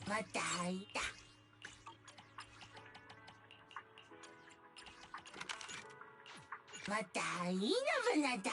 またいた。またいいのぶなだ。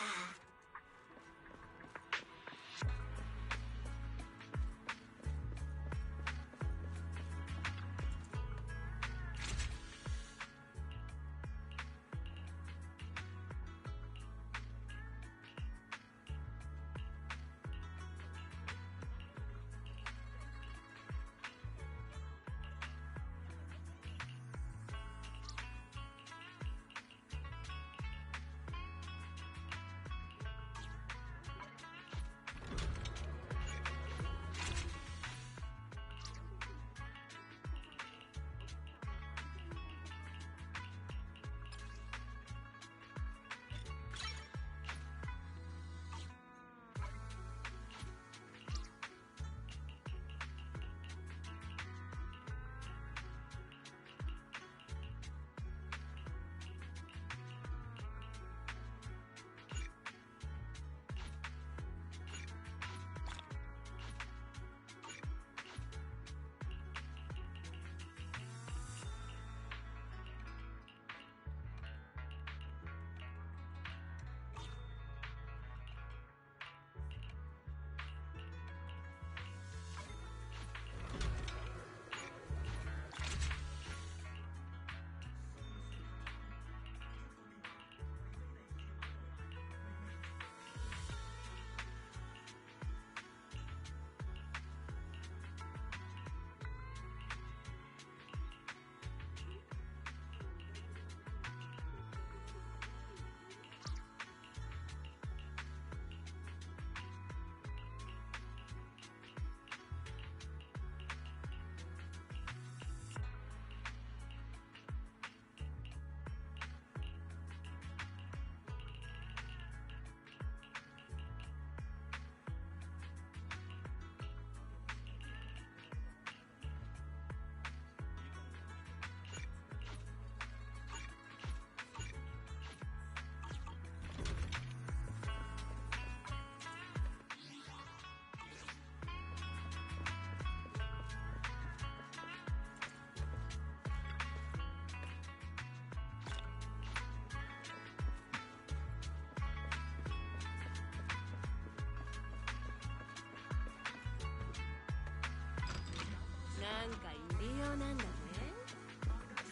なんか入りようなんだね。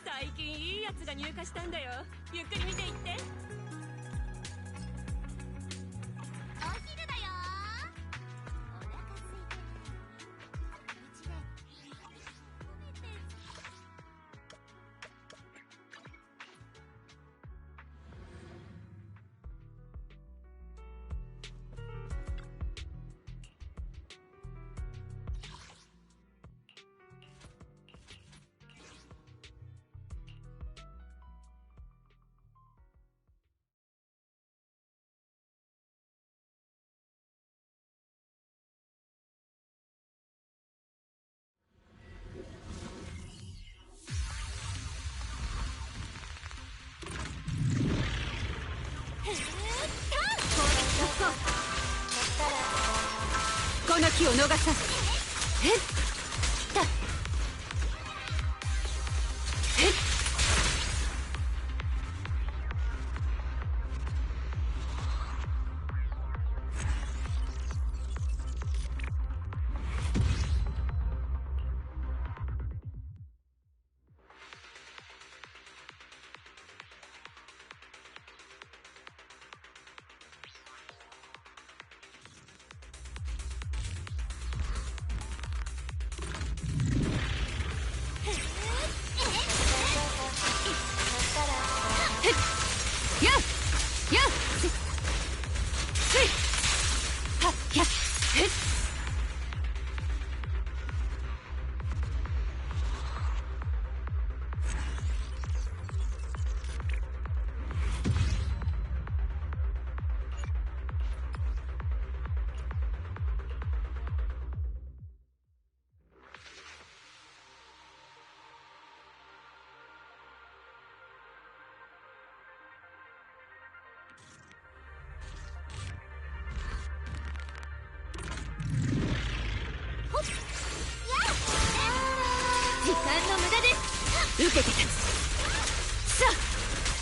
最近いいやつが入荷したんだよ。ゆっくり見ていって。お昼だよ。お腹空いてないうちで褒めて。この気を逃さず。へっだ。へっ。受けて立つ。さあ、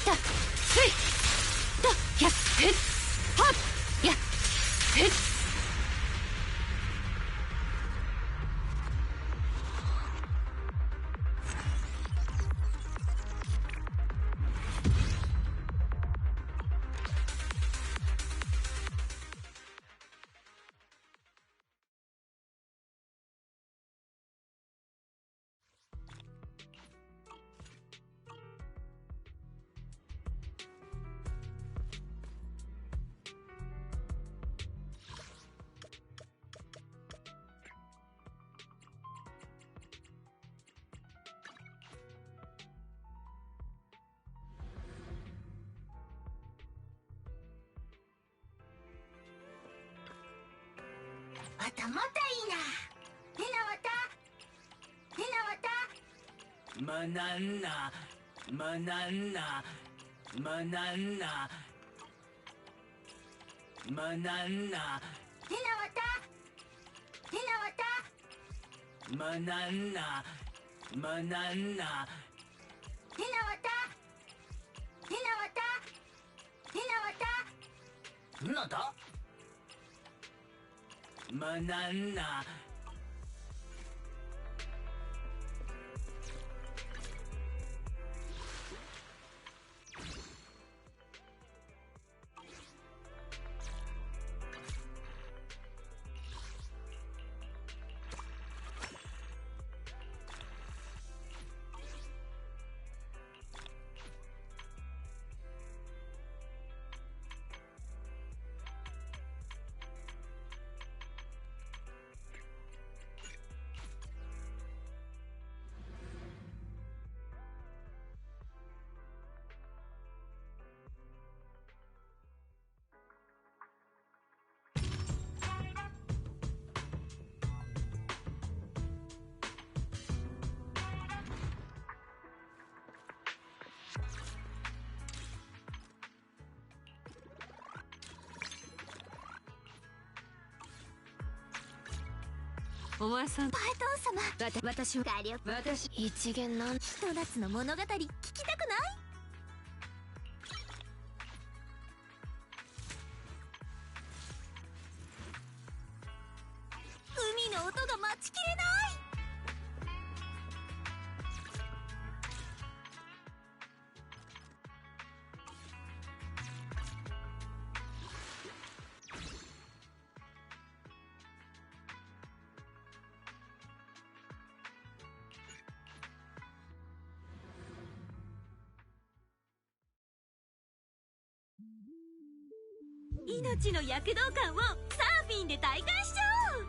た、ふい、と、やっ、ふっ、はっ、やっ、ふっ。またまたいいな。へなわたへなわたマナンナマナンナマナンナマナンナへなわたへなわたマナンナマナンナへなわたへなわたへなわたなんだマナンナお前さん、パイトン様、私は、火力私、一元なん、ひと夏の物語聞きたくない？海の音が待ちきれない。命の躍動感をサーフィンで体感しちゃおう。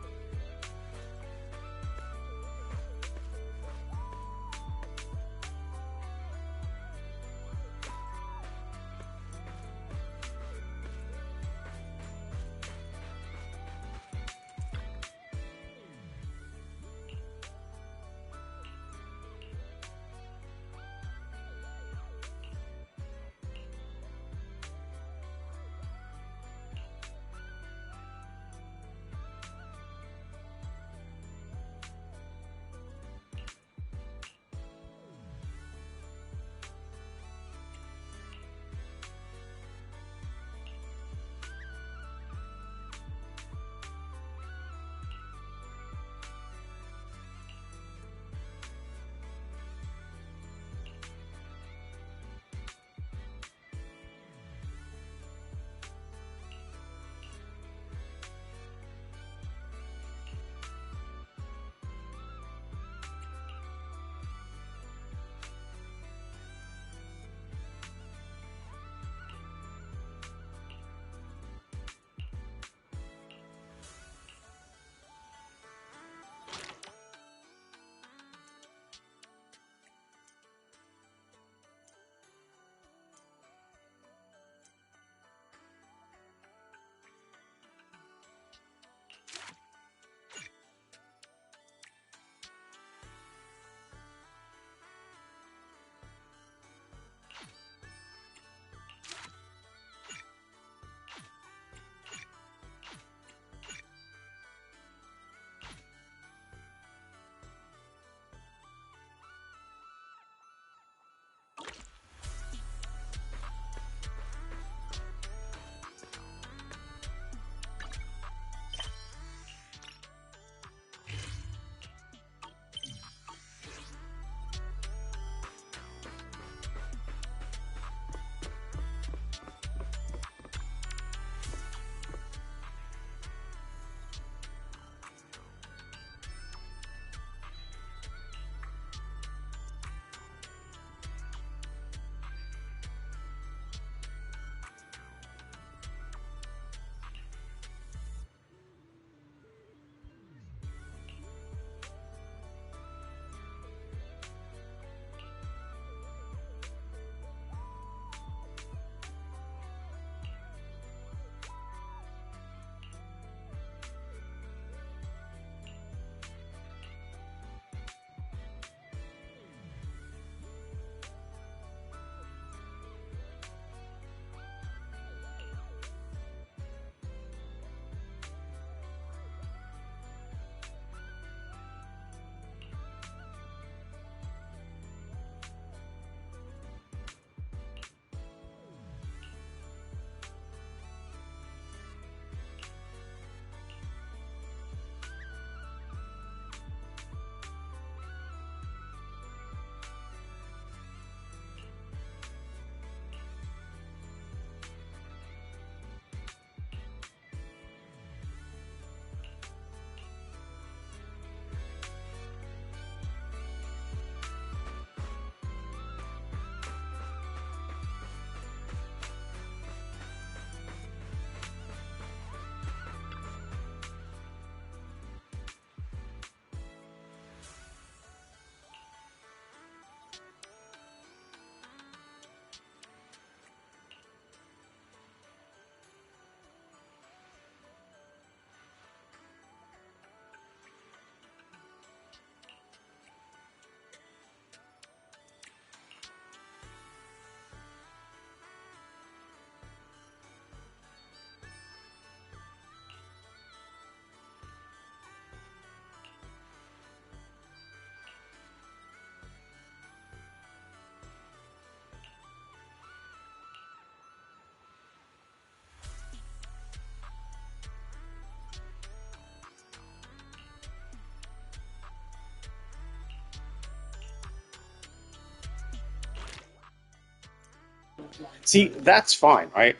See, that's fine, right?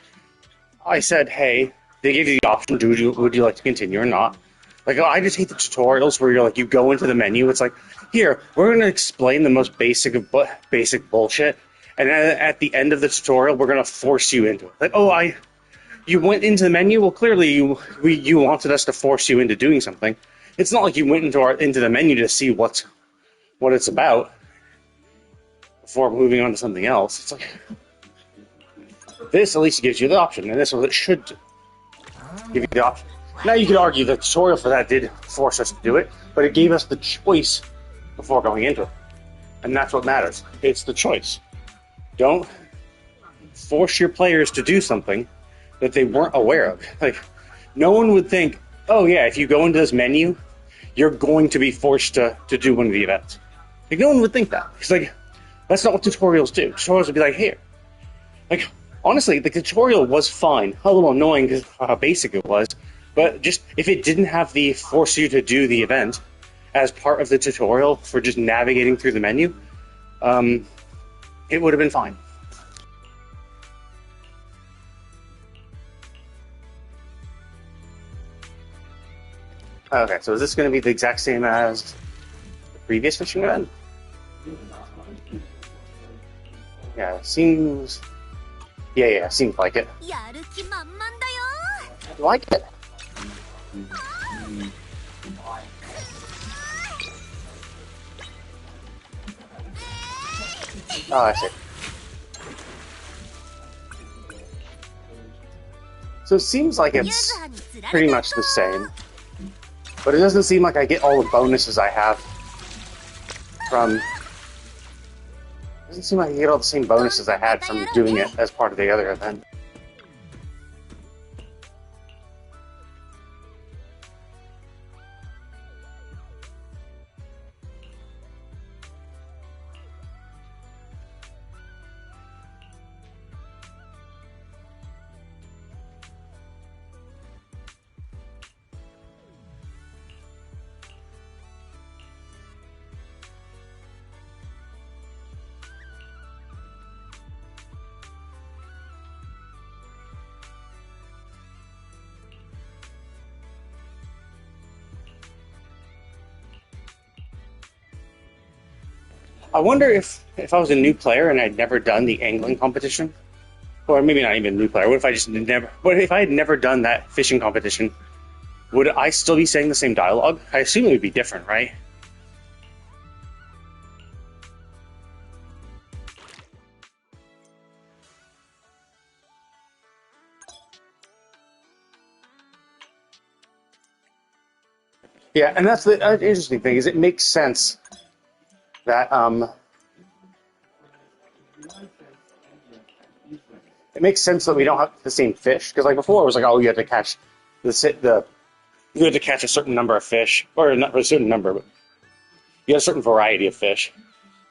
I said, hey, they gave you the option, would you like to continue or not? Like, I just hate the tutorials where you're like, you go into the menu, it's like, here, we're going to explain the most basic of basic bullshit, and at the end of the tutorial, we're going to force you into it. Like, oh, you went into the menu? Well, clearly you wanted us to force you into doing something. It's not like you went into the menu to see what it's about before moving on to something else. It's like, this at least gives you the option, and this is what it should do. Give you the option. Now you could argue the tutorial for that did force us to do it, but it gave us the choice before going into it. And that's what matters. It's the choice. Don't force your players to do something that they weren't aware of. Like, no one would think, oh yeah, if you go into this menu, you're going to be forced to do one of the events. Like, no one would think that. It's like, that's not what tutorials do. Tutorials would be like, here. Like, honestly, the tutorial was fine. A little annoying because of how basic it was. But just, if it didn't have the force you to do the event as part of the tutorial for just navigating through the menu, it would have been fine. Okay, so is this going to be the exact same as the previous fishing event? Yeah, it seems... Yeah, seems like it. やる気満々だよ You like it? Oh, I see. So it seems like it's pretty much the same. But it doesn't seem like I get all the bonuses I have from... It doesn't seem like I get all the same bonuses I had from doing it as part of the other event. I wonder if I was a new player and I'd never done the angling competition, or maybe not even a new player. What if I had never done that fishing competition? Would I still be saying the same dialogue? I assume it would be different, right? Yeah, and that's the interesting thing, is it makes sense that it makes sense that we don't have the same fish, because like before it was like, oh, you had to catch you had to catch a certain number of fish, or not a certain number, but you had a certain variety of fish,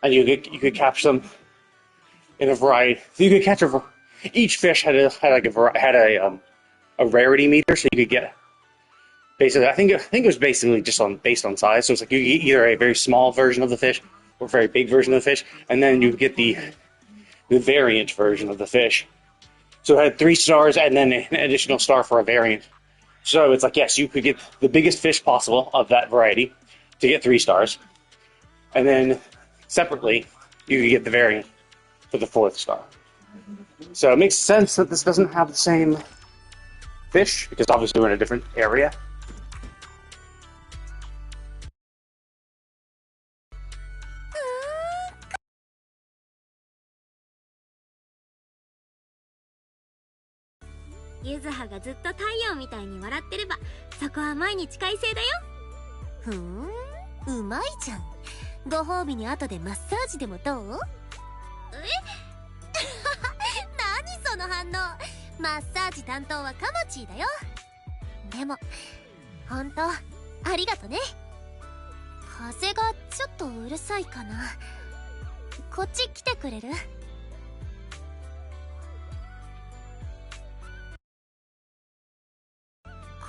and you could catch them in a variety. So you could catch each fish had a rarity meter, so you could get basically. I think it was basically just based on size. So it's like you get either a very small version of the fish or a very big version of the fish, and then you get the variant version of the fish. So it had 3 stars and then an additional star for a variant. So it's like, yes, you could get the biggest fish possible of that variety to get 3 stars. And then separately, you could get the variant for the 4th star. So it makes sense that this doesn't have the same fish, because obviously we're in a different area.ゆずはがずっと太陽みたいに笑ってればそこは毎日快晴だよ。ふん、うまいじゃん。ご褒美に後でマッサージでもどう？何その反応。マッサージ担当はカモチーだよ。でもほんとありがとね。風がちょっとうるさいかな。こっち来てくれる？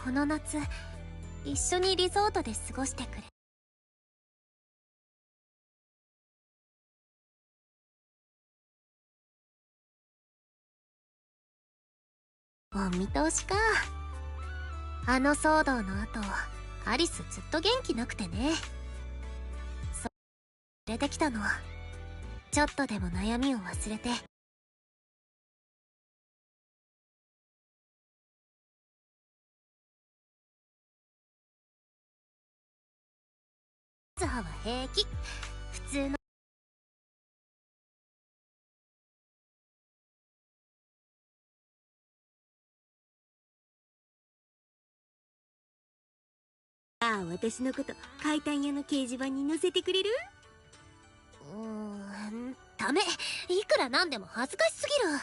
この夏一緒にリゾートで過ごしてくれ。お見通しか。あの騒動の後、アリスずっと元気なくてね。連れてきたの。ちょっとでも悩みを忘れて。ズハは平気。普通の。ああ、私のこと階段屋の掲示板に載せてくれる？ダメ。いくらなんでも恥ずかしすぎる。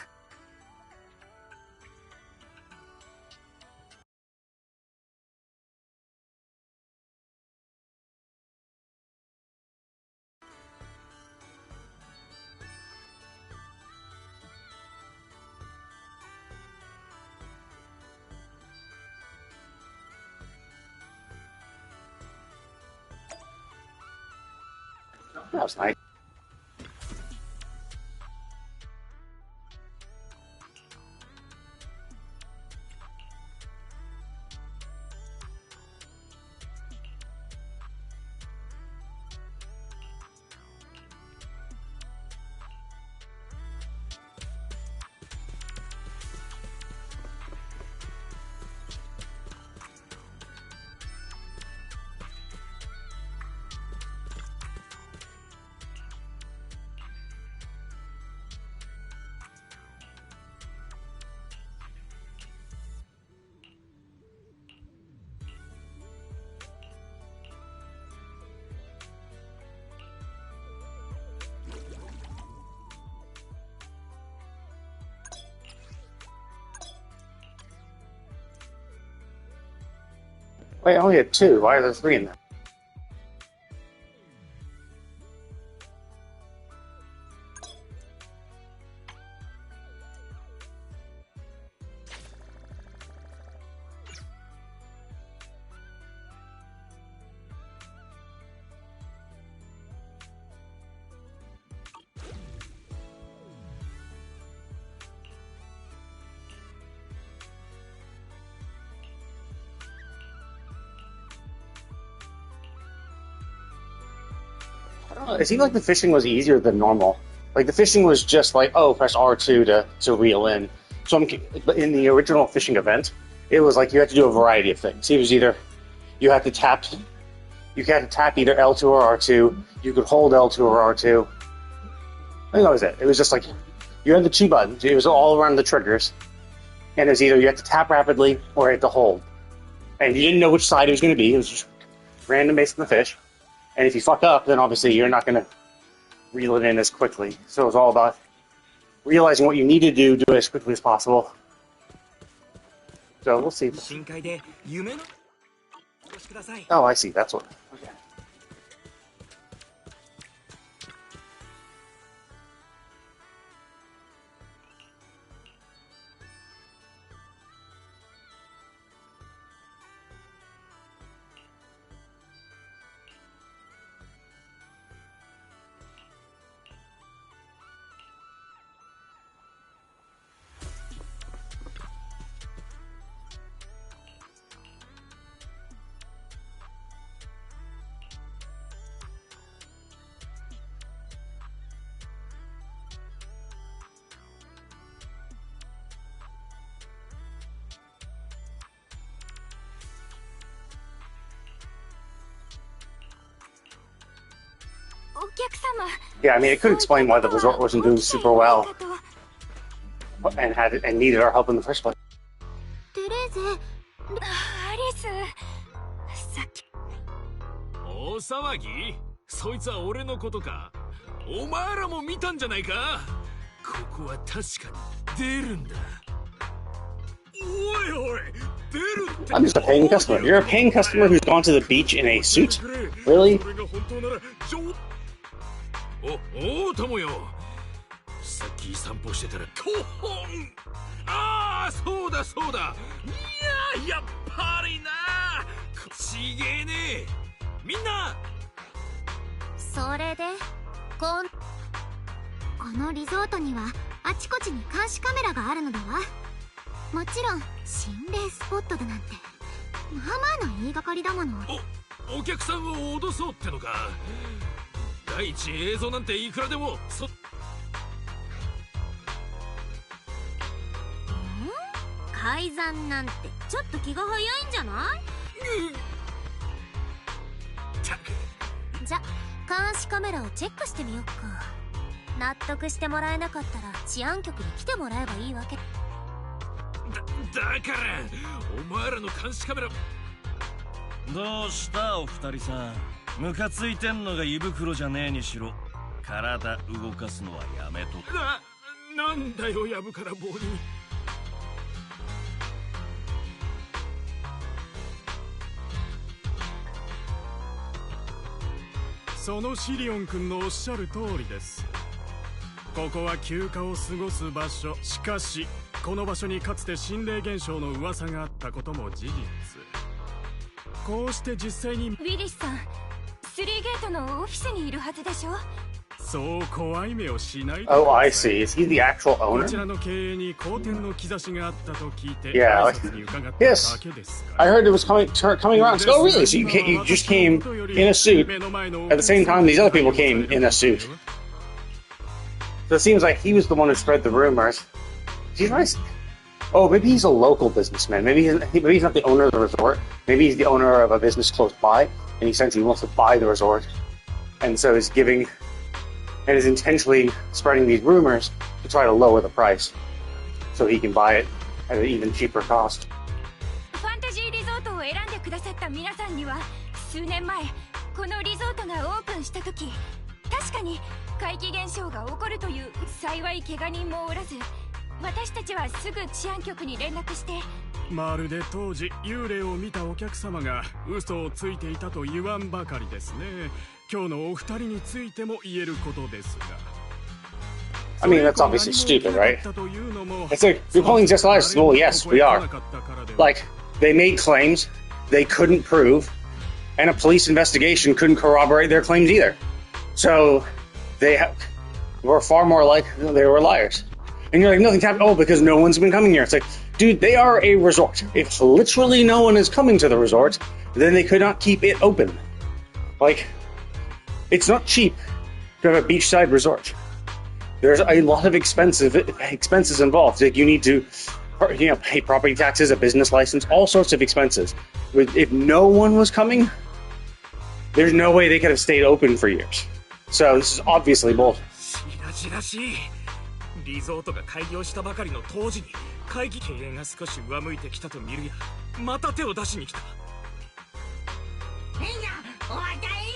That was nice. Wait, I only had two. Why are there three in there? I don't know. It seemed like the fishing was easier than normal. Like the fishing was just like, oh, press R2 to reel in. So but in the original fishing event, it was like you had to do a variety of things. It was either you had to tap either L2 or R2. You could hold L2 or R2. I think that was it. It was just like you had the two buttons. It was all around the triggers, and it was either you had to tap rapidly or you had to hold. And you didn't know which side it was going to be. It was just random based on the fish. And if you fuck up, then obviously you're not going to reel it in as quickly. So it was all about realizing what you need to do it as quickly as possible. So we'll see. Oh, I see. That's what. Okay. Yeah, I mean, it could explain why the resort wasn't doing super well and needed our help in the first place. テレーゼ、アリス、さっき。大騒ぎ？そいつは俺のことか。お前らも見たんじゃないか。ここは確かに出るんだ。おいおい、出るって。I'm just a paying customer. You're a paying customer who's gone to the beach in a suit? Really? おお、ともよ。さっき散歩してたら興奮。ああ、そうだそうだ。いや、やっぱりな。ちげえね。みんな。それで、このリゾートにはあちこちに監視カメラがあるのだわ。もちろん心霊スポットだなんてまあまあの言いがかりだもの。お客さんを脅そうってのか。第一映像なんていくらでも改ざんなんてちょっと気が早いんじゃない？じゃ、監視カメラをチェックしてみよっか。納得してもらえなかったら治安局に来てもらえばいいわけ。だからお前らの監視カメラ。どうしたお二人さん、ムカついてんのが胃袋じゃねえにしろ体動かすのはやめとけ。なんだよやぶから棒に。そのシリオン君のおっしゃる通りです。ここは休暇を過ごす場所。しかしこの場所にかつて心霊現象の噂があったことも事実。こうして実際にウィリスさん、スリーゲートのオフィスにいるはずでしょ。そう怖い目をしないで。Oh, I see. Is he the actual こ owner? ちらの経営に好転の兆しがあったと聞いて Yeah, 挨拶に伺っただ yes. けですが。 I heard it was coming around. So, oh, really? So you just came in a suit at the same time these other people came in a suit. So it seems like he was the one who spread the rumors. He's nice. Oh, maybe he's a local businessman. Maybe he's not the owner of the resort. Maybe he's the owner of a business close by, and he says he wants to buy the resort, and so he's giving and is intentionally spreading these rumors to try to lower the price, so he can buy it at an even cheaper cost. ファンタジーリゾートを選んでくださった皆さんには、数年前このリゾートがオープンした時、確かに怪奇現象が起こるという。幸い怪我人もおらず、私たちはすぐ治安局に連絡して。まるで当時幽霊を見たお客様が嘘をついていたと言わんばかりですね。今日のお二人についても言えることですが。I mean, that's obviously stupid, right? It's like, you're calling just us. Well, yes, we are. Like, they made claims they couldn't prove, and a police investigation couldn't corroborate their claims either. So, they were far more like they were liars. And you're like, nothing's happened. Oh, because no one's been coming here. It's like, dude, they are a resort. If literally no one is coming to the resort, then they could not keep it open. Like, it's not cheap to have a beachside resort. There's a lot of expenses involved. Like, you need to, pay property taxes, a business license, all sorts of expenses. If no one was coming, there's no way they could have stayed open for years. So this is obviously bullshit. しらしい。リゾートが開業したばかりの当時に会議経営が少し上向いてきたと見るや、また手を出しに来た。みんなお渡り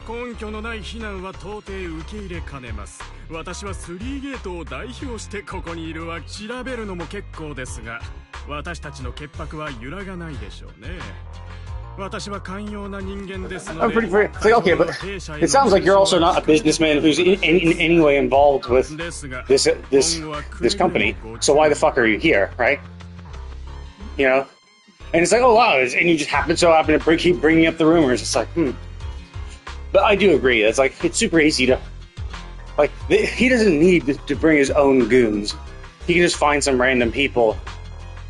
根拠のない非難は到底受け入れかねます。私はスリーゲートを代表してここにいるわ。調べるのも結構ですが、私たちの潔白は揺らがないでしょうね。私は寛容な人間ですので。I'm pretty free. It's like, okay, but it sounds like you're also not a businessman who's in any way involved with this company. So why the fuck are you here, right? You know? And it's like, oh wow, and you just happen to keep bringing up the rumors. It's like, But I do agree. It's like, it's super easy to, like, he doesn't need to bring his own goons. He can just find some random people,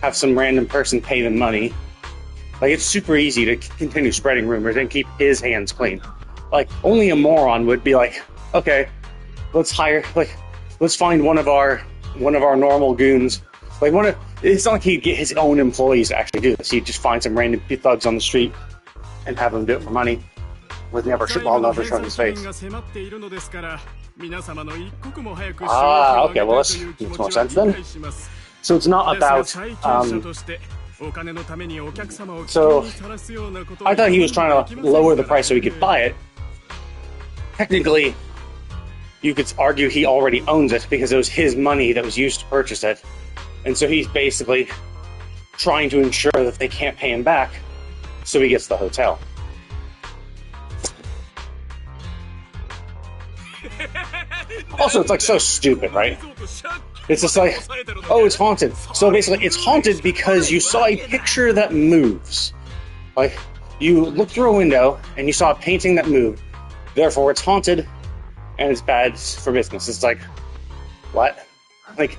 have some random person pay them money. Like, it's super easy to continue spreading rumors and keep his hands clean. Like, only a moron would be like, okay, let's find one of our normal goons. Like, it's not like he'd get his own employees to actually do this. He'd just find some random thugs on the street and have them do it for money. With never showing his face. Ah, okay, well, that makes more sense then. So it's not about, so I thought he was trying to lower the price so he could buy it. Technically, you could argue he already owns it because it was his money that was used to purchase it. And so he's basically trying to ensure that they can't pay him back, so he gets the hotel. Also, it's like so stupid, right? It's just like, oh, it's haunted. So basically, it's haunted because you saw a picture that moves. Like, you looked through a window and you saw a painting that moved. Therefore, it's haunted and it's bad for business. It's like, what? Like,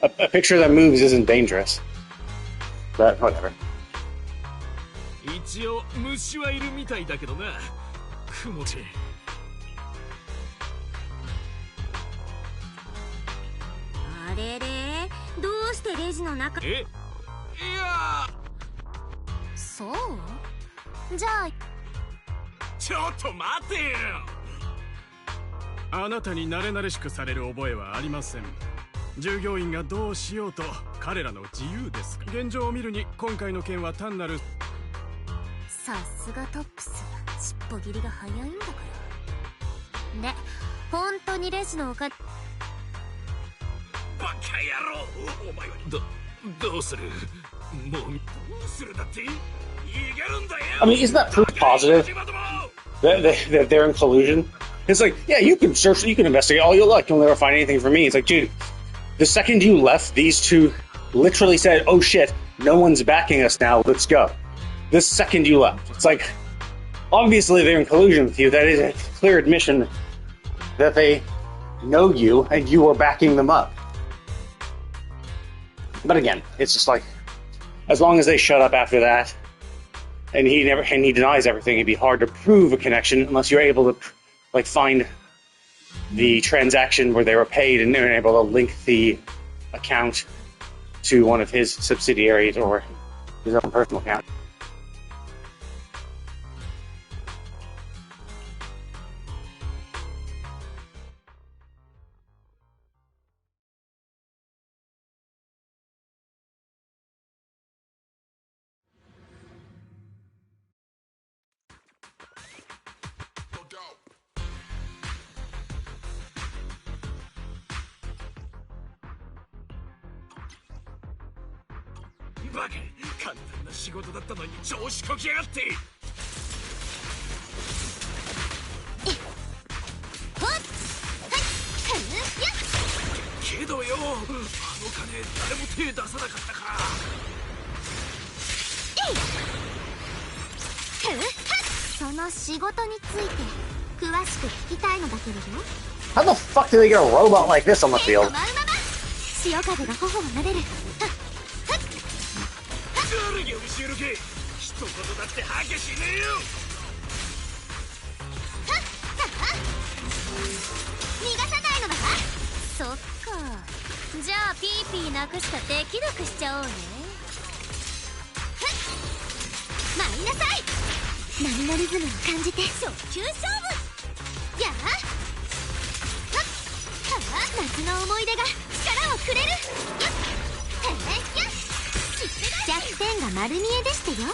a picture that moves isn't dangerous. But whatever. 一応虫はいるみたいだけどな。雲地。あれれ、どうしてレジの中。え？いや。そうじゃあちょっと待てよ。あなたに慣れ慣れしくされる覚えはありません。従業員がどうしようと彼らの自由です。現状を見るに今回の件は単なる。さすがトップス、尻尾切りが早いんだからで、本当にレジのおか。バカ野郎、お前はどうする？もうどうするだって？いけるんだよ。 I mean, isn't that proof positive that they're in collusion? It's like, yeah, you can search, you can investigate all you like, you'll never find anything for me. It's like, dude, the second you left, these two literally said, oh shit, no one's backing us now, let's go. The second you left. It's like, obviously they're in collusion with you. That is a clear admission that they know you and you are backing them up. But again, it's just like, as long as they shut up after that, and he denies everything, it'd be hard to prove a connection unless you're able to like find the transaction where they were paid and they're able to link the account to one of his subsidiaries or his own personal account. Back. 簡単な仕事だったのに調子こきやがって。けどよ、あの金誰も手出さなかったか。その仕事について詳しく聞きたいのだけれど。 How the fuck do they get a robot like this on the field? 潮風が頬を撫でる。誰に教えるけ。一言だってハゲしねえよ。逃がさないのだ。そっか。じゃあピーピーなくした出来力しちゃおうね。参りなさい。波のリズムを感じて初級勝負。やあ。夏の思い出が力をくれる。弱点が丸見えでしてよ。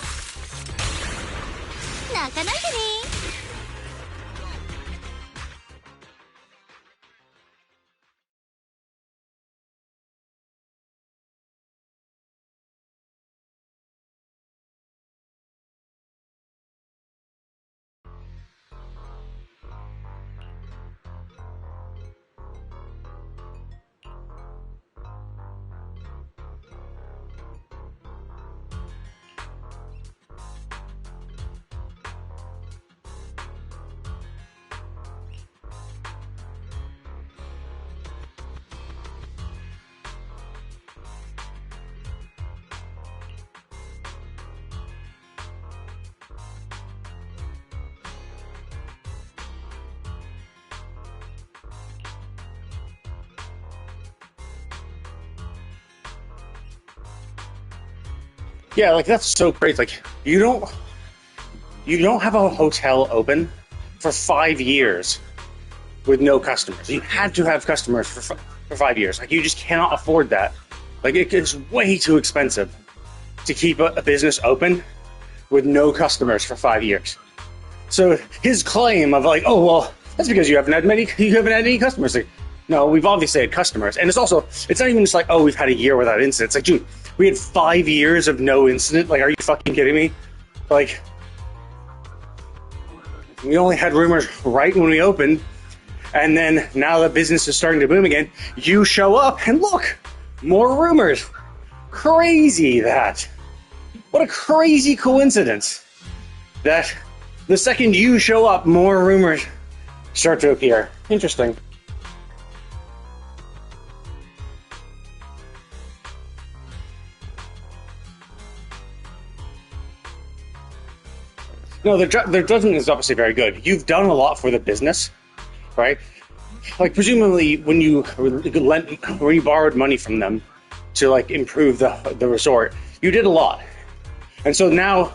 泣かないでね。Yeah, like that's so crazy. Like you don't have a hotel open for 5 years with no customers. You had to have customers for 5 years. Like you just cannot afford that. Like it's way too expensive to keep a business open with no customers for 5 years. So his claim of like, oh well, that's because you haven't had any customers. Like, no, we've obviously had customers, and it's not even just like, oh, we've had a year without incidents. Like, dude, we had 5 years of no incident. Like, are you fucking kidding me? Like, we only had rumors right when we opened, and then now that business is starting to boom again, you show up and look, more rumors. Crazy that. What a crazy coincidence that the second you show up, more rumors start to appear. Interesting. No, their judgment is obviously very good. You've done a lot for the business, right? Like presumably when you borrowed money from them to like improve the resort, you did a lot, and so now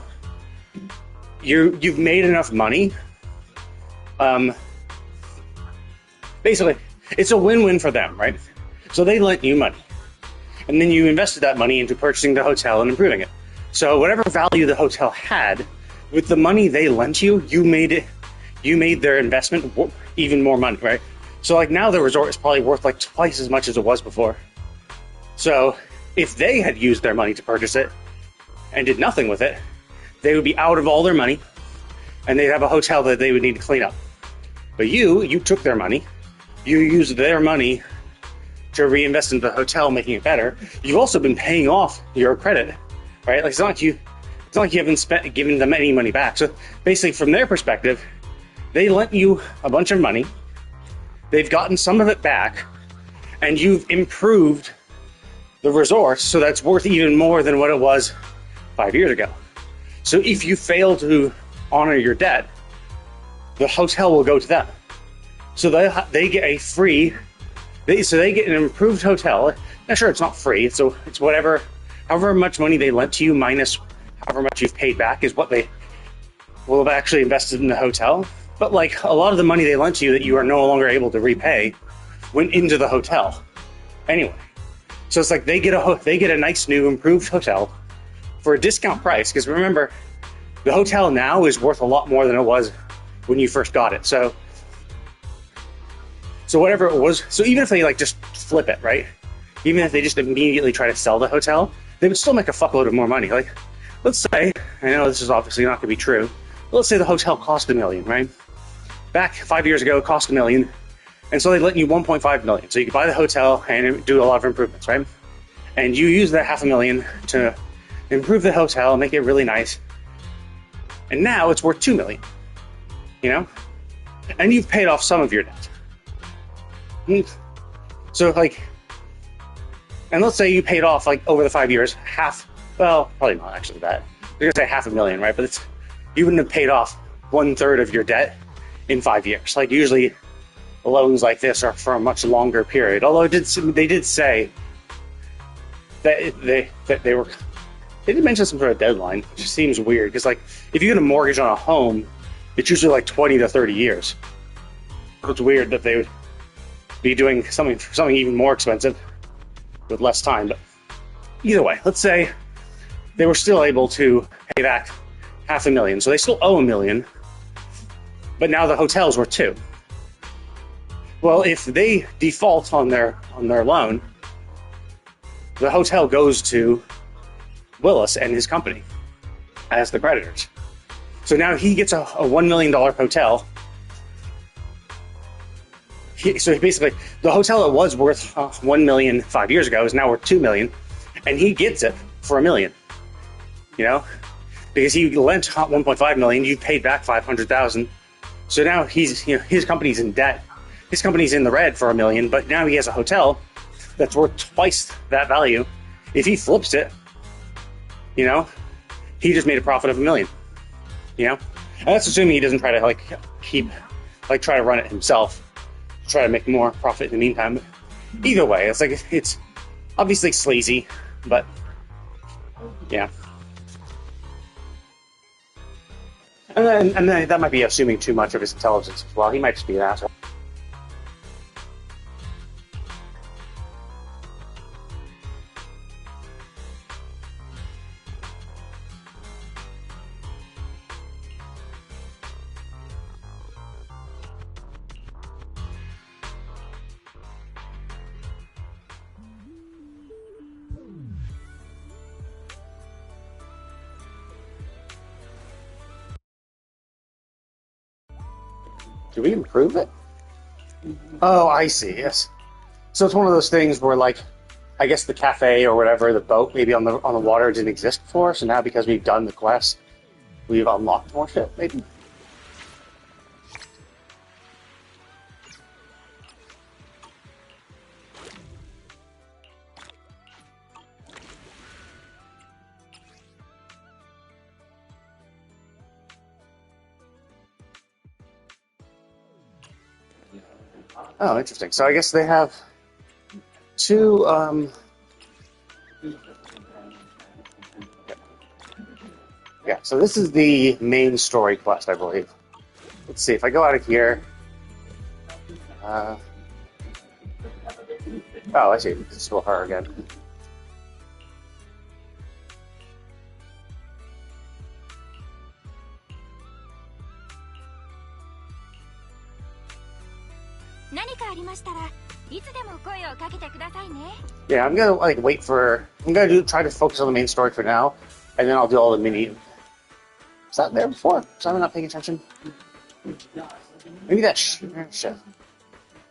you've made enough money. Basically, it's a win-win for them, right? So they lent you money, and then you invested that money into purchasing the hotel and improving it. So whatever value the hotel had, with the money they lent you, you made their investment even more money, right? So like now the resort is probably worth like twice as much as it was before. So if they had used their money to purchase it and did nothing with it, they would be out of all their money, and they'd have a hotel that they would need to clean up. But you took their money, you used their money to reinvest into the hotel, making it better. You've also been paying off your credit, right? Like it's not like you haven't given them any money back. So basically, from their perspective, they lent you a bunch of money, they've gotten some of it back, and you've improved the resort so that's worth even more than what it was 5 years ago. So if you fail to honor your debt, the hotel will go to them. So they get a free, they get an improved hotel. Now, sure, it's not free, so it's whatever, however much money they lent to you minus however much you've paid back is what they will have actually invested in the hotel. But like a lot of the money they lent to you that you are no longer able to repay went into the hotel anyway. So it's like they get a nice new improved hotel for a discount price, because remember, the hotel now is worth a lot more than it was when you first got it. So whatever it was, so even if they like just flip it, right? Even if they just immediately try to sell the hotel, they would still make a fuckload of more money. Like, let's say, I know this is obviously not going to be true, but let's say the hotel cost $1 million, right? Back 5 years ago, it cost $1 million, and so they lent you $1.5 million. So you could buy the hotel and do a lot of improvements, right? And you use that $500,000 to improve the hotel, make it really nice, and now it's worth $2 million, you know? And you've paid off some of your debt. So like, and let's say you paid off like over the 5 years, well, probably not actually that. They're gonna say $500,000, right? But you wouldn't have paid off 1/3 of your debt in 5 years. Like usually loans like this are for a much longer period. Although they did say that they did mention some sort of deadline, which seems weird because like if you get a mortgage on a home, it's usually like 20 to 30 years. It's weird that they would be doing something even more expensive with less time. But either way, let's say they were still able to pay back $500,000, so they still owe $1 million, but now the hotel's worth $2 million. Well, if they default on their loan, the hotel goes to Willis and his company as the creditors. So now he gets a $1 million hotel. So basically, the hotel that was worth $1 million 5 years ago is now worth $2 million, and he gets it for $1 million. You know, because he lent $1.5 million, you paid back $500,000. So now his company's in debt. His company's in the red for $1 million, but now he has a hotel that's worth twice that value. If he flips it, you know, he just made a profit of $1 million. You know, and that's assuming he doesn't try to try to run it himself, try to make more profit in the meantime. But either way, it's obviously sleazy, but yeah. And then that might be assuming too much of his intelligence as well. He might just be an asshole. Did we improve it? Oh, I see, yes. So it's one of those things where, like, I guess the cafe or whatever, the boat maybe on the water didn't exist before, so now because we've done the quest, we've unlocked more shit, maybe? Oh, interesting. So I guess they have two, yeah, so this is the main story quest, I believe. Let's see, if I go out of here... oh, I see. It's still her again. Yeah, I'm gonna like wait for. I'm gonna try to focus on the main story for now, and then I'll do all the mini. Was that there before? Was I not paying attention? Maybe that shit.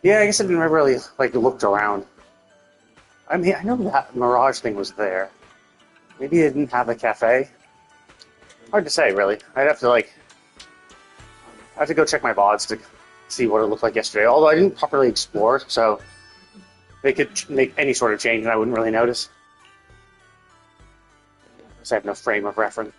Yeah, I guess I didn't really like looked around. I mean, I know that Mirage thing was there. Maybe they didn't have a cafe. Hard to say, really. I'd have to like. I have to go check my VODs to see what it looked like yesterday. Although I didn't properly explore, so they could make any sort of change and I wouldn't really notice. Because I have no frame of reference.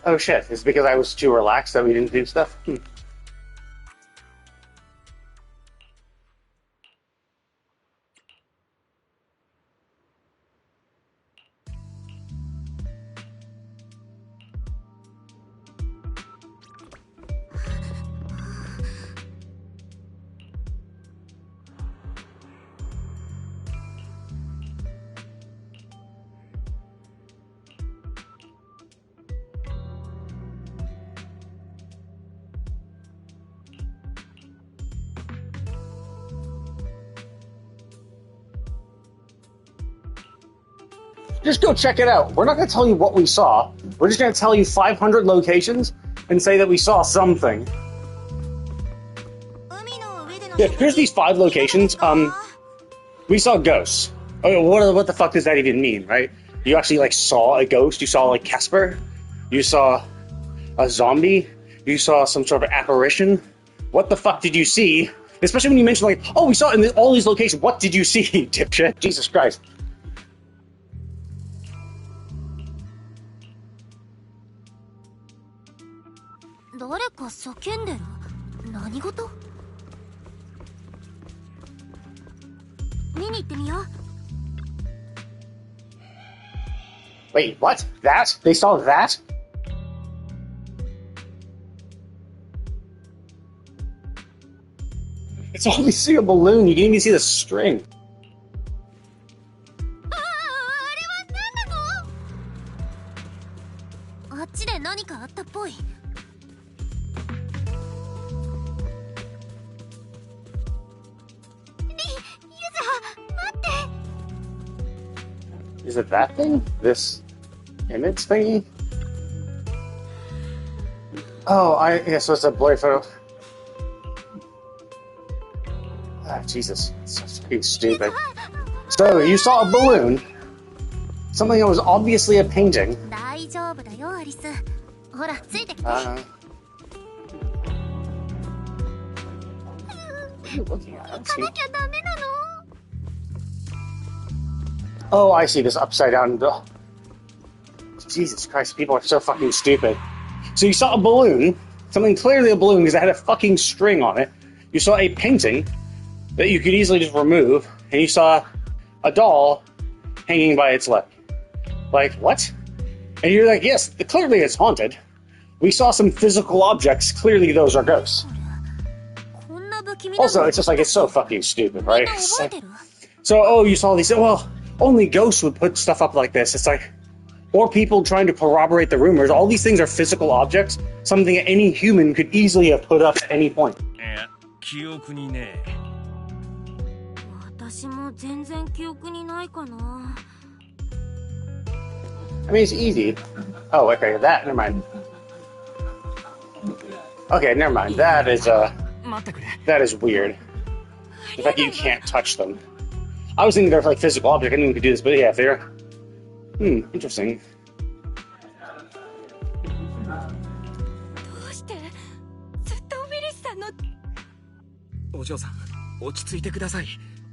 Oh shit, it's because I was too relaxed that we didn't do stuff? Just go check it out. We're not going to tell you what we saw. We're just going to tell you 500 locations and say that we saw something. Yeah, here's these 5 locations. We saw ghosts. Oh, what the fuck does that even mean, right? You actually like saw a ghost. You saw like Casper. You saw a zombie. You saw some sort of apparition. What the fuck did you see? Especially when you mention like, oh, we saw it in all these locations. What did you see, dipshit? Jesus Christ. Wait, what? That? They saw that? It's only see a balloon. You can even see the string. Is it that thing? This image thingy? Oh, yeah, so it's a blurry photo. Ah, Jesus. It's so fucking stupid. So, you saw a balloon. Something that was obviously a painting. What are you looking at? Oh, I see this upside down. Oh. Jesus Christ, people are so fucking stupid. So you saw a balloon, something clearly a balloon because it had a fucking string on it. You saw a painting that you could easily just remove, and you saw a doll hanging by its leg. Like, what? And you're like, yes, clearly it's haunted. We saw some physical objects, clearly those are ghosts. Also, it's just like, it's so fucking stupid, right? Like, so, oh, you saw these, well, only ghosts would put stuff up like this. It's like, or people trying to corroborate the rumors. All these things are physical objects, something any human could easily have put up at any point. I mean, it's easy. Oh, okay, that, never mind. Okay, never mind. That is 待ってくれ。 that is weird. The fact that you can't touch them. I was thinking they're like physical objects. I didn't know you could do this, but yeah, they're interesting. どうしてずっとウィリスさんのお嬢さん、落ち着いてください。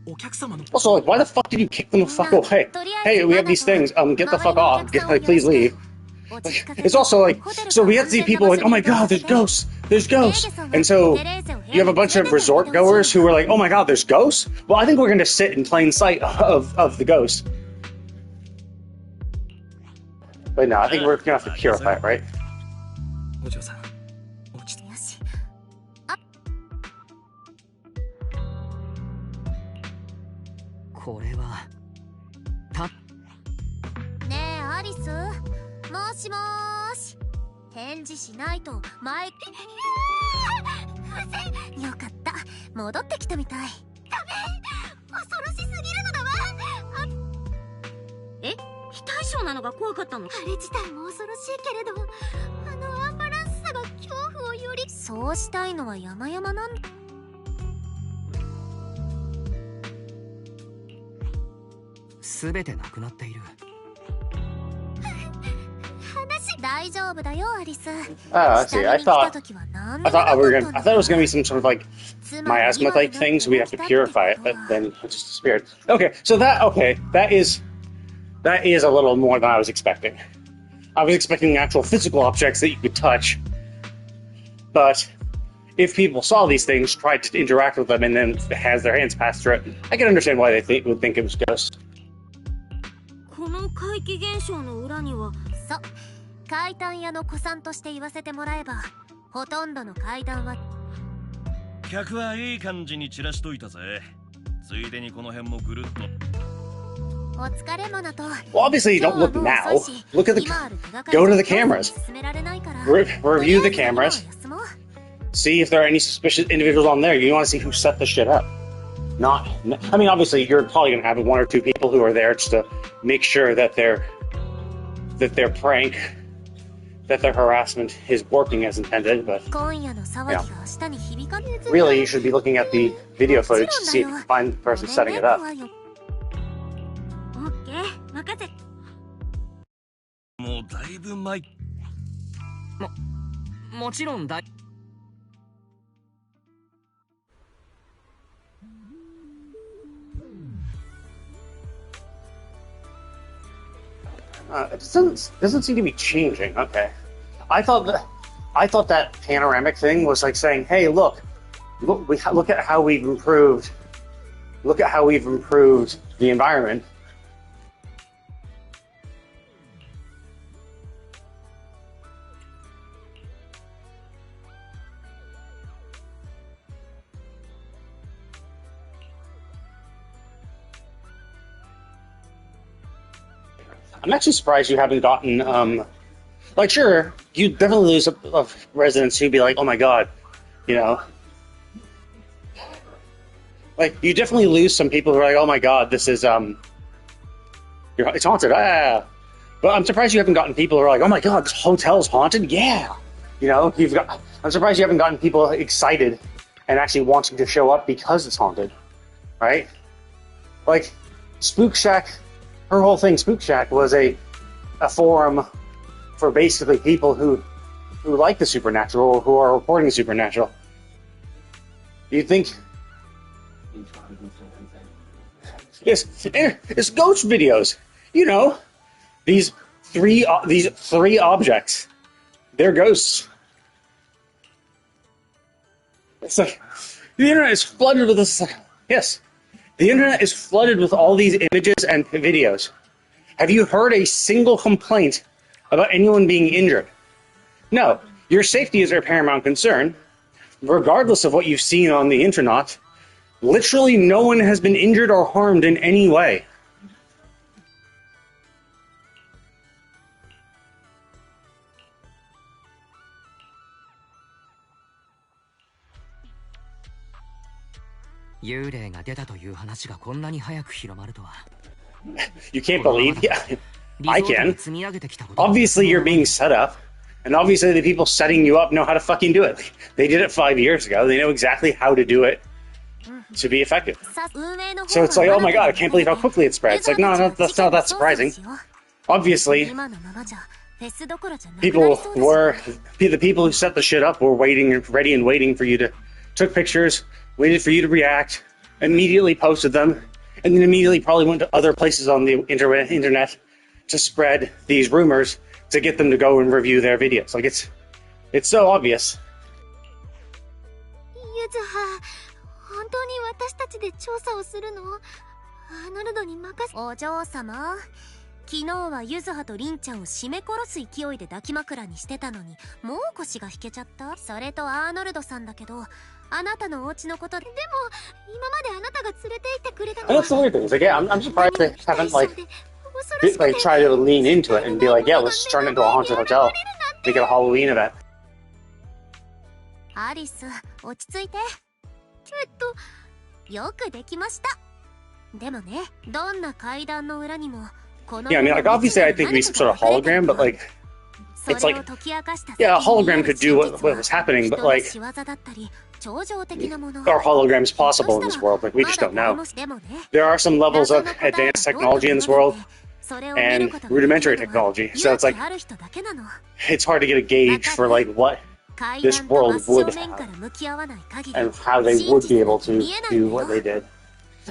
お客様の。 Also, like, why the fuck did you kick them the fuck away? Hey, we have these things. Get the fuck off. Like, please leave. Like, it's also like, so we have these people like, oh my god, there's ghosts, and so you have a bunch of resort goers who are like, oh my god, there's ghosts. Well, I think we're gonna sit in plain sight of the ghosts. But no, I think we're gonna have to purify it, right? お嬢さん、落ち着いて。よし。これは。ねえアリス、もしもーし。返事しないとマイク。よかった、戻ってきたみたい。恐ろしすぎるのだわ。え、非対称なのが怖かったの？あれ自体も恐ろしいけれど、あのアンバランスさが恐怖をより。そうしたいのは山々なんだ。すべてなくなっている。大丈夫だよアリス。 Oh, I see. I thought it was gonna be some sort of like miasma type thing, so we have to purify it, but then it just disappeared. Okay, so that is a little more than I was expecting. I was expecting actual physical objects that you could touch, but if people saw these things, tried to interact with them, and then has their hands pass through it, I can understand why they would think it was ghosts. この怪奇現象の裏には、そう、怪談屋の古参として言わせてもらえば、ほとんどの怪談は客はいい感じに散らしといたぜ。ついでにこの辺もぐるっと。お疲れ者と。 Well, obviously, don't look now. Look at go to the cameras. Review the cameras. See if there are any suspicious individuals on there. You want to see who set the shit up. I mean, obviously, you're probably going to have one or two people who are there just to make sure that their prank, that their harassment is working as intended, but really, you should be looking at the video footage to see if you can find the person setting it up. もうだいぶ前。もちろんだ。It doesn't seem to be changing. Okay, I thought that panoramic thing was like saying, "Hey, look at how we've improved. Look at how we've improved the environment." I'm actually surprised you haven't gotten, like, sure, you definitely lose a residents who'd be like, oh my god, you know. Like, you definitely lose some people who are like, oh my god, this is, it's haunted, ah. But I'm surprised you haven't gotten people who are like, oh my god, this hotel's haunted, yeah. You know, I'm surprised you haven't gotten people excited and actually wanting to show up because it's haunted, right? Like, Spook Shack. Her whole thing, Spook Shack, was a forum for basically people who like the supernatural or who are reporting the supernatural. You think? Yes, it's ghost videos. You know, these three objects, they're ghosts. It's like the internet is flooded with this. Yes. The internet is flooded with all these images and videos. Have you heard a single complaint about anyone being injured? No. Your safety is their paramount concern. Regardless of what you've seen on the internet, literally no one has been injured or harmed in any way. You can't believe? Yeah, I can. Obviously, you're being set up. And obviously the people setting you up know how to fucking do it. They did it 5 years ago. They know exactly how to do it to be effective. So it's like, oh my god, I can't believe how quickly it spread. It's like, no, that's not that surprising. Obviously, the people who set the shit up were ready and waiting for you to, took pictures, waited for you to react, immediately posted them, and then immediately probably went to other places on the internet to spread these rumors to get them to go and review their videos. Like, it's so obvious. ゆずは本当に私たちで調査をするの？アーノルドに任せ。お嬢様、昨日はゆずはとリンちゃんを絞め殺す勢いで抱き枕にしてたのに、もう腰が引けちゃった。それとアーノルドさんだけど、あなたのお家のことで。でも今まであなたが連れて行ってくれたの。And that's the weird thing. It's like, yeah, I'm surprised they haven't like try to lean into it and be like, yeah, let's turn it into a haunted hotel, make it a Halloween event. アリス、落ち着いて。よくできました。でもね、どんな階段の裏にもこの Yeah, I mean, like, obviously I think it'd be some sort of hologram, but like, it's like, yeah, a hologram could do what was happening, but like, are holograms possible in this world? Like, we just don't know. There are some levels of advanced technology in this world, and rudimentary technology, so it's like, it's hard to get a gauge for like what this world would have, and how they would be able to do what they did.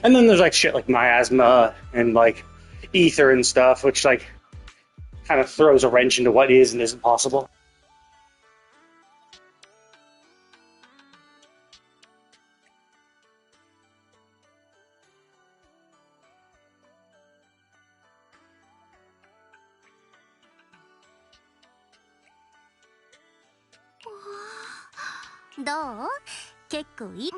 And then there's like shit like miasma and like ether and stuff, which like kind of throws a wrench into what is and isn't possible. Do? 結構いい。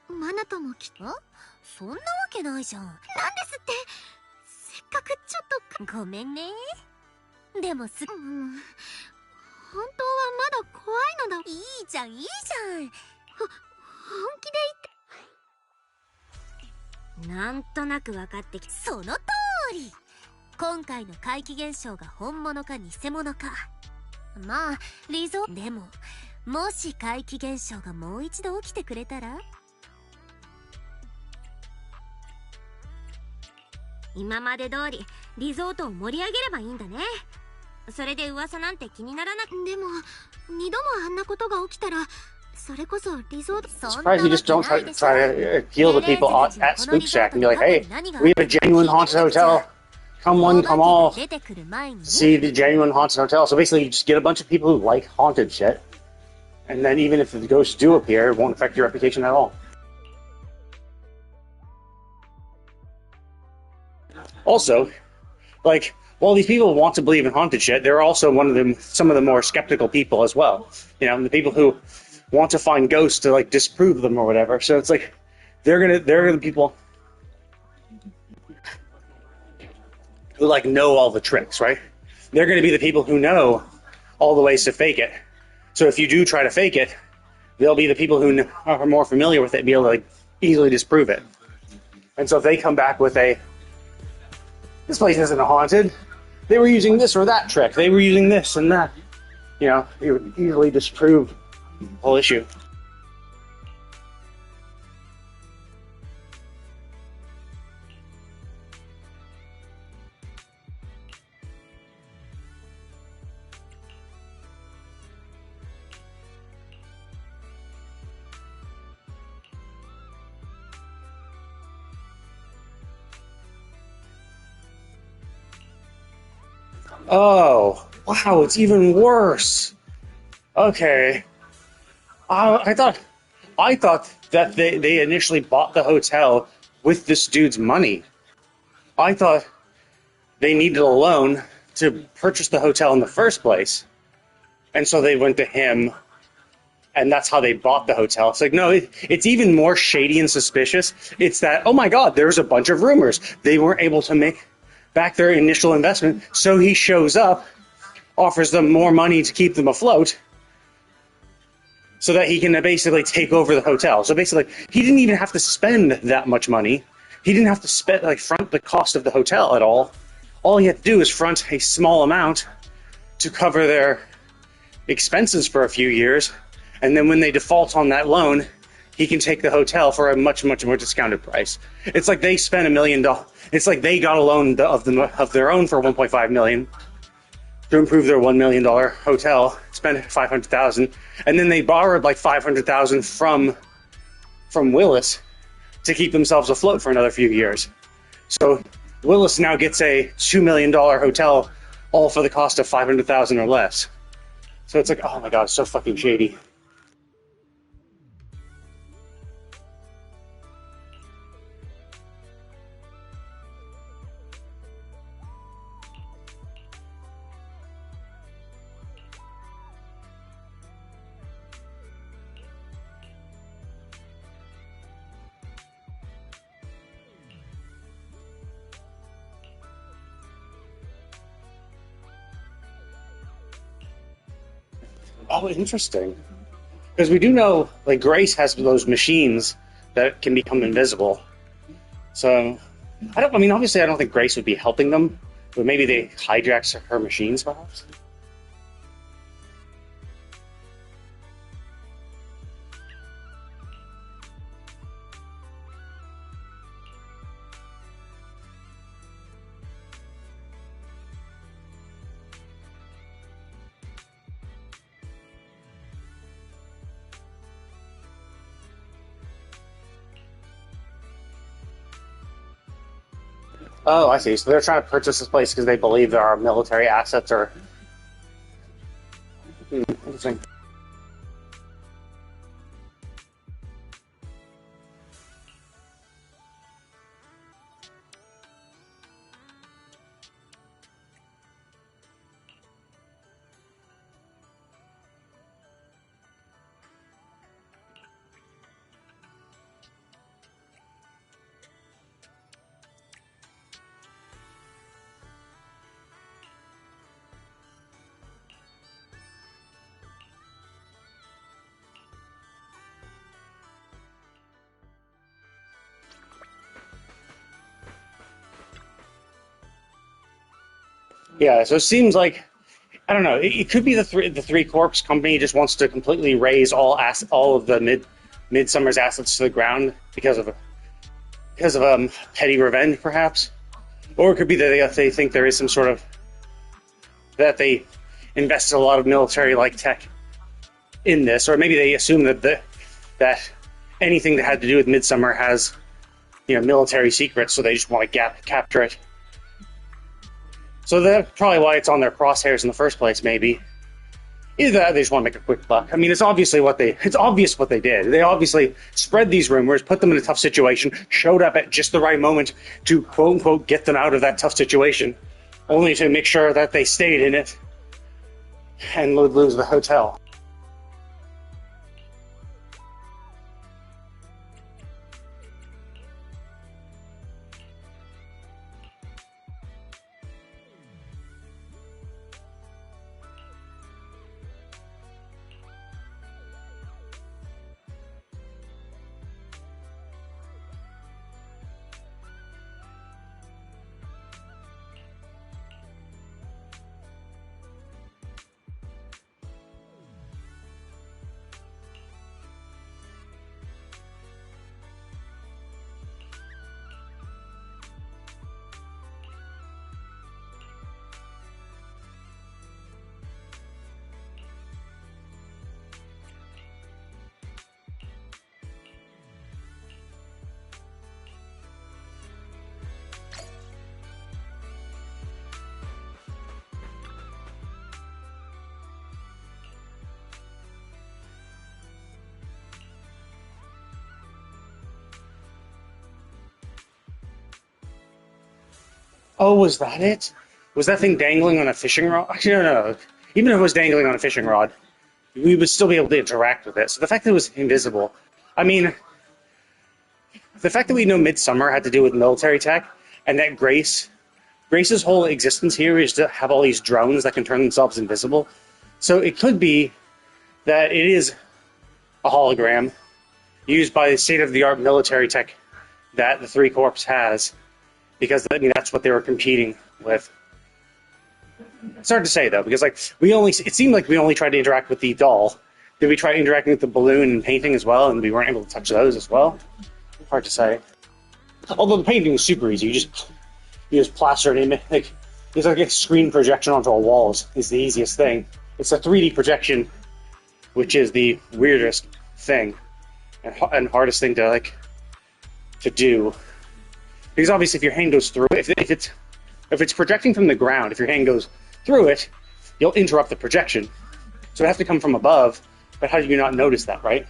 マナとも来た？そんなわけないじゃん。なんですって。せっかくちょっと。ごめんね。でも本当はまだ怖いのだ。いいじゃん、いいじゃん。本気で言って。なんとなく分かってきた。その通り。今回の怪奇現象が本物か偽物か。まあ、でも、もし怪奇現象がもう一度起きてくれたら？今まで通りリゾートを盛り上げればいいんだね。それで噂なんて気にならなく。でも二度もあんなことが起きたら、それこそリゾート。 Surprised you just don't try to appeal to people at Spook Shack and be like, hey, we have a genuine haunted hotel. Come one, come all. See the genuine haunted hotel. So basically, you just get a bunch of people who like haunted shit, and then even if the ghosts do appear, it won't affect your reputation at all. Also, like, while these people want to believe in haunted shit, they're also some of the more skeptical people as well. You know, the people who want to find ghosts to like disprove them or whatever. So it's like they're the people who like know all the tricks, right? They're gonna be the people who know all the ways to fake it. So if you do try to fake it, they'll be the people who are more familiar with it and be able to like easily disprove it. And so if they come back with this place isn't haunted, they were using this or that trick, they were using this and that, you know, you would easily disprove the whole issue. Oh, wow, it's even worse. Okay. I thought that they initially bought the hotel with this dude's money. I thought they needed a loan to purchase the hotel in the first place. And so they went to him, and that's how they bought the hotel. It's like, no, it's even more shady and suspicious. It's that, oh my god, there's a bunch of rumors. They weren't able to make back their initial investment, so he shows up, offers them more money to keep them afloat, so that he can basically take over the hotel. So basically, he didn't even have to spend that much money. He didn't have to front the cost of the hotel at all. All he had to do is front a small amount to cover their expenses for a few years, and then when they default on that loan, he can take the hotel for a much, much more discounted price. It's like they spent $1 million. It's like they got a loan of their own for $1.5 million to improve their $1 million hotel, spent $500,000, and then they borrowed like $500,000 from Willis to keep themselves afloat for another few years. So Willis now gets a $2 million hotel, all for the cost of $500,000 or less. So it's like, oh my god, it's so fucking shady. Oh, interesting. Because we do know, like, Grace has those machines that can become invisible. So, obviously I don't think Grace would be helping them, but maybe they hijack her machines, perhaps? Oh, I see. So they're trying to purchase this place because they believe there are military assets or... interesting. Yeah, so it seems like, I don't know, it could be the Three Corps company just wants to completely raise all of the Midsummer's assets to the ground because of petty revenge, perhaps, or it could be that they think there is some sort of that they invested a lot of military-like tech in this, or maybe they assume that anything that had to do with Midsummer has military secrets, so they just want to capture it. So that's probably why it's on their crosshairs in the first place, maybe. Either that or they just want to make a quick buck. I mean, it's obvious what they did. They obviously spread these rumors, put them in a tough situation, showed up at just the right moment to quote-unquote get them out of that tough situation, only to make sure that they stayed in it and would lose the hotel. Oh, was that it? Was that thing dangling on a fishing rod? Actually, no. Even if it was dangling on a fishing rod, we would still be able to interact with it. So the fact that it was invisible, I mean, the fact that we know Midsummer had to do with military tech, and that Grace's whole existence here is to have all these drones that can turn themselves invisible. So it could be that it is a hologram used by the state-of-the-art military tech that the Three Corps has. Because, I mean, that's what they were competing with. It's hard to say though, because like it seemed like we only tried to interact with the doll. Did we try interacting with the balloon and painting as well, and we weren't able to touch those as well? Hard to say. Although the painting was super easy, you just plaster it in. Like it's like a screen projection onto a wall is the easiest thing. It's a 3D projection, which is the weirdest thing and hardest thing to do. Because obviously, if your hand goes through, if it's projecting from the ground, if your hand goes through it, you'll interrupt the projection. So it has to come from above. But how do you not notice that, right?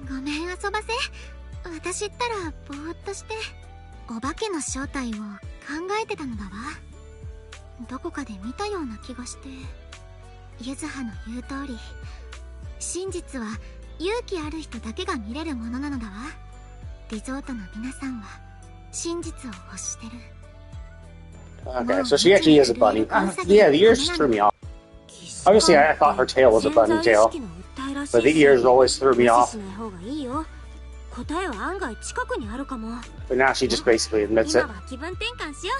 ごめん、遊ばせ。私ったらぼーっとしてお化けの正体を考えてたのだわ。どこかで見たような気がして。ゆずはの言う通り、真実は勇気ある人だけが見れるものなのだわ。リゾートの皆さんは真実を欲してる。 Okay, so she actually is a bunny. Yeah, the ears threw me off. Obviously, I thought her tail was a bunny tail, but the ears always threw me off. 答えは案外近くにあるかも。 But now she just basically admits it. 今は気分転換しよ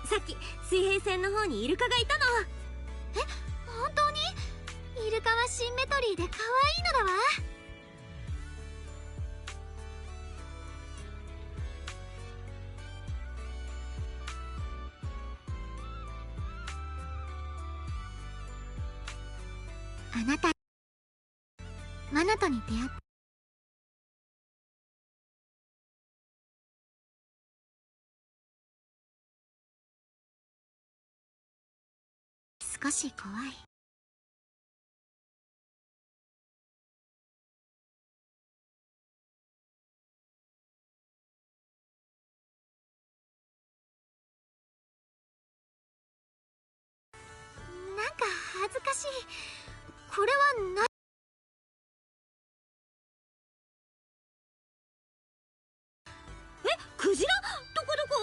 う。さっき水平線の方にイルカがいたの。え、本当に？イルカはシンメトリーで可愛いのだわ。あなた、マナトに出会った。少し怖い。なんか恥ずかしい。これは何？え、クジラ？どこどこ？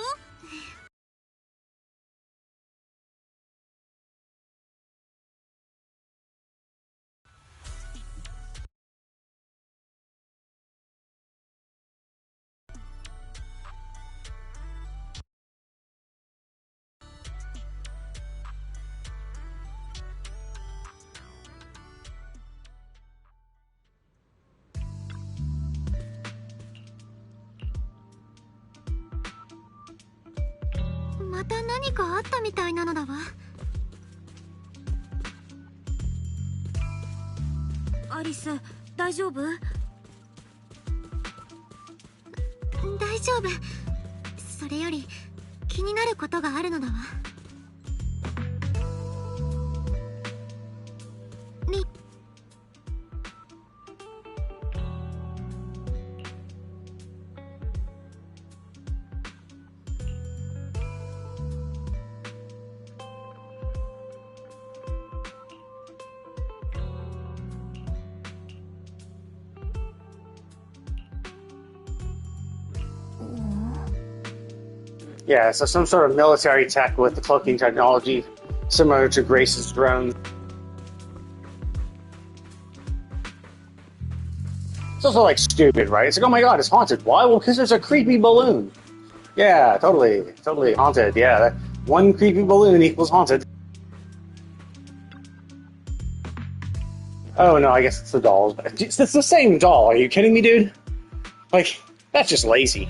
また何かあったみたいなのだわ。アリス、大丈夫？大丈夫。それより気になることがあるのだわ。Yeah, so some sort of military tech with the cloaking technology, similar to Grace's drone. It's also like stupid, right? It's like, oh my god, it's haunted. Why? Well, because there's a creepy balloon. Yeah, totally haunted. Yeah, that one creepy balloon equals haunted. Oh no, I guess it's the dolls. It's the same doll. Are you kidding me, dude? Like, that's just lazy.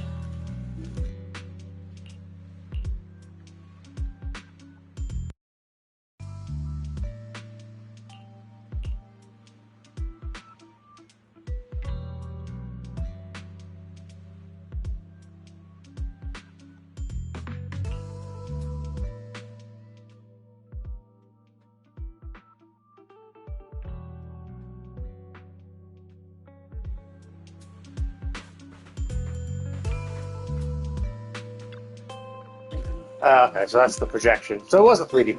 Okay, so that's the projection. So it was a 3D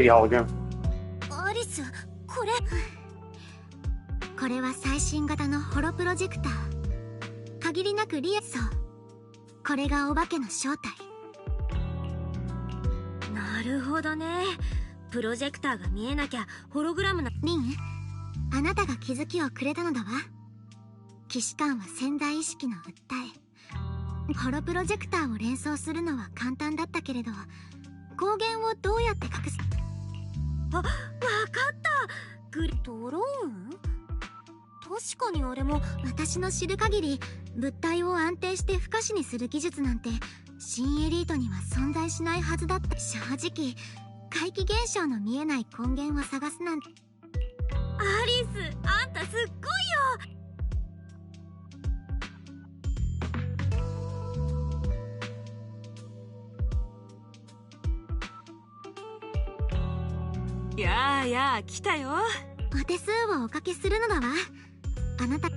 hologram. アリス、これは最新型のホロプロジェクター。限りなくリアル。そう。これがお化けの正体。なるほどね。プロジェクターが見えなきゃホログラムの。リン、あなたが気づきをくれたのだわ。騎士官は潜在意識の訴え。ホロプロジェクターを連想するのは簡単だったけれど、光源をどうやって隠す。あ、わかった。ドローン？確かに俺も。私の知る限り物体を安定して不可視にする技術なんて新エリートには存在しないはずだった。正直怪奇現象の見えない根源を探すなんて。アリス、あんたすっごいよ。やあやあ、来たよ。お手数をおかけするのだわ。あなた。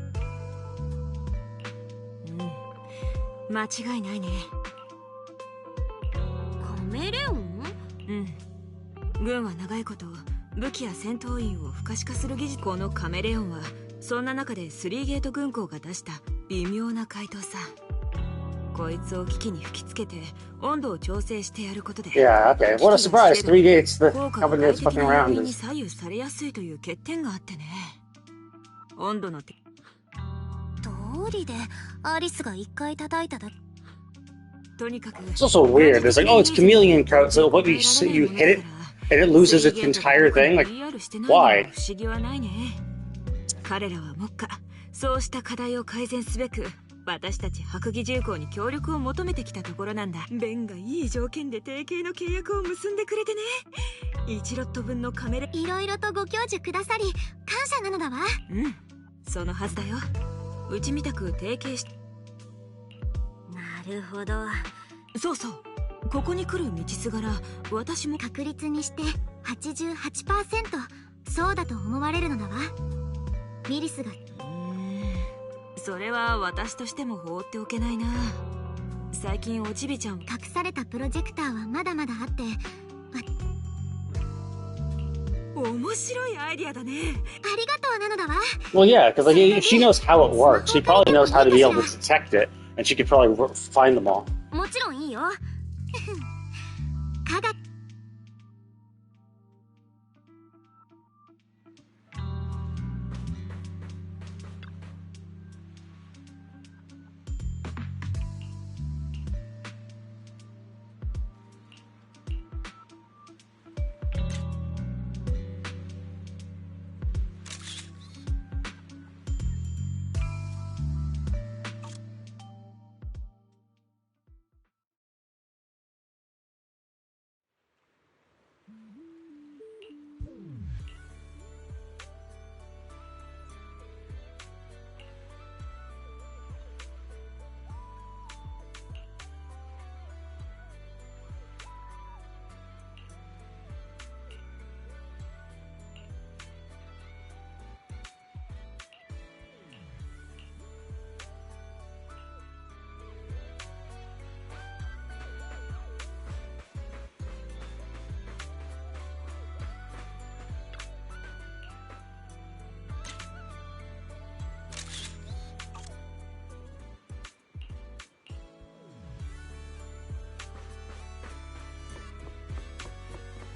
間違いないね。カメレオン？軍は長いこと武器や戦闘員を不可視化する技術。このカメレオンはそんな中で3ゲート軍港が出した微妙な回答さ。こいつを機器に吹きつけて温度を調整してやることで。Yeah, okay. What a surprise. 3 gates, the company that's fucking around に is... 左右されやすいという欠点があってね。温度の通りでアリスが一回叩いただ。とにかく。It's also weird. It's like, oh, it's chameleon coat, so what you see, you hit it, and it loses its entire thing? Like, why? 不思議はないね。彼らは目下そうした課題を改善すべく私たち白蟻重工に協力を求めてきたところなんだ。ベンがいい条件で提携の契約を結んでくれてね。1ロット分のカメラ。いろいろとご教授くださり感謝なのだわ。そのはずだよ。うちみたく提携し。なるほど。そうそう、ここに来る道すがら私も。確率にして 88% そうだと思われるのだわ。ミリスが。それは私としても放っておけないな。最近おちびちゃん。隠されたプロジェクターはまだまだあって。面白いアイディアだね。ありがとうなのだわ。Well, yeah, because like, she knows how it works. She probably knows how to be able to detect it, and she could probably find them all. もちろんいいよ。科学。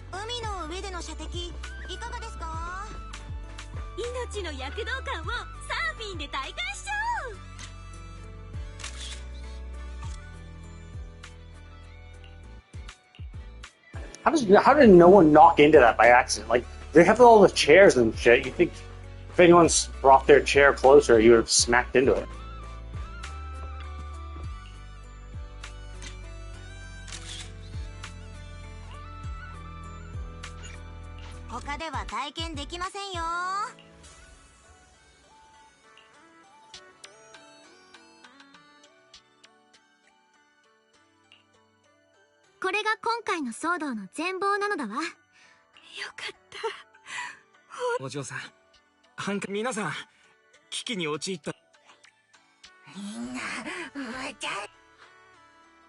海の上での射的いかがですか？命の躍動感をサーフィンで体感しちゃおう。How did no one knock into that by accident? Like, they have all the chairs and shit. You think if anyone's brought their chair closer, you would have smacked into it. 他では体験できませんよ。これが今回の騒動の全貌なのだわ。よかった。お嬢さん、皆さん危機に陥った。みんな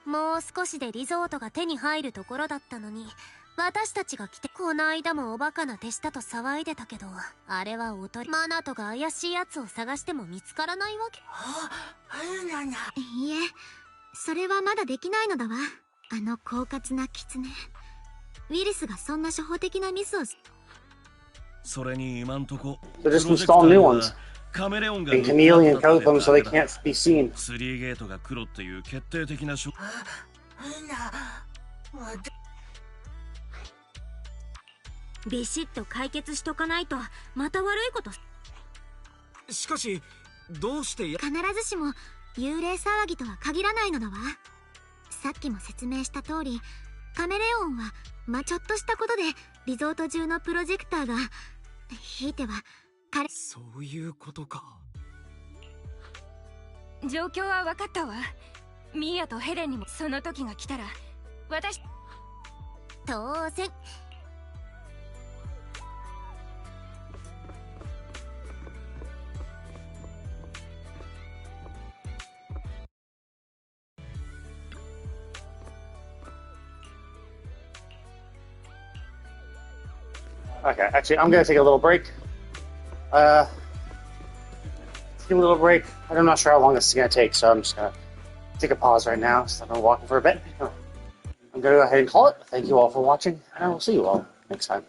もう少しでリゾートが手に入るところだったのに、私たちが来て。この間もおバカな手下と騒いでたけど、あれはおとり。マナトが怪しいやつを探しても見つからないわけ。あ、なんだ。いいえ、それはまだできないのだわ。あの狡猾な狐。ウィリスがそんな初歩的なミスを。それに今んとこ So just install new ones. カメレオンが And Chameleon killed them so they can't be seen. 3ゲートが黒っていう決定的なルナ、わたビシッと解決しとかないとまた悪いこと。しかしどうして必ずしも幽霊騒ぎとは限らないのだわ。さっきも説明した通り、カメレオンはちょっとしたことでリゾート中のプロジェクターが、ひいては彼。そういうことか。状況は分かったわ。ミーヤとヘレンにもその時が来たら私。当然。Okay, actually, I'm gonna take a little break. Take a little break. I'm not sure how long this is gonna take, so I'm just gonna take a pause right now. So I'm walking for a bit. I'm gonna go ahead and call it. Thank you all for watching, and I will see you all next time.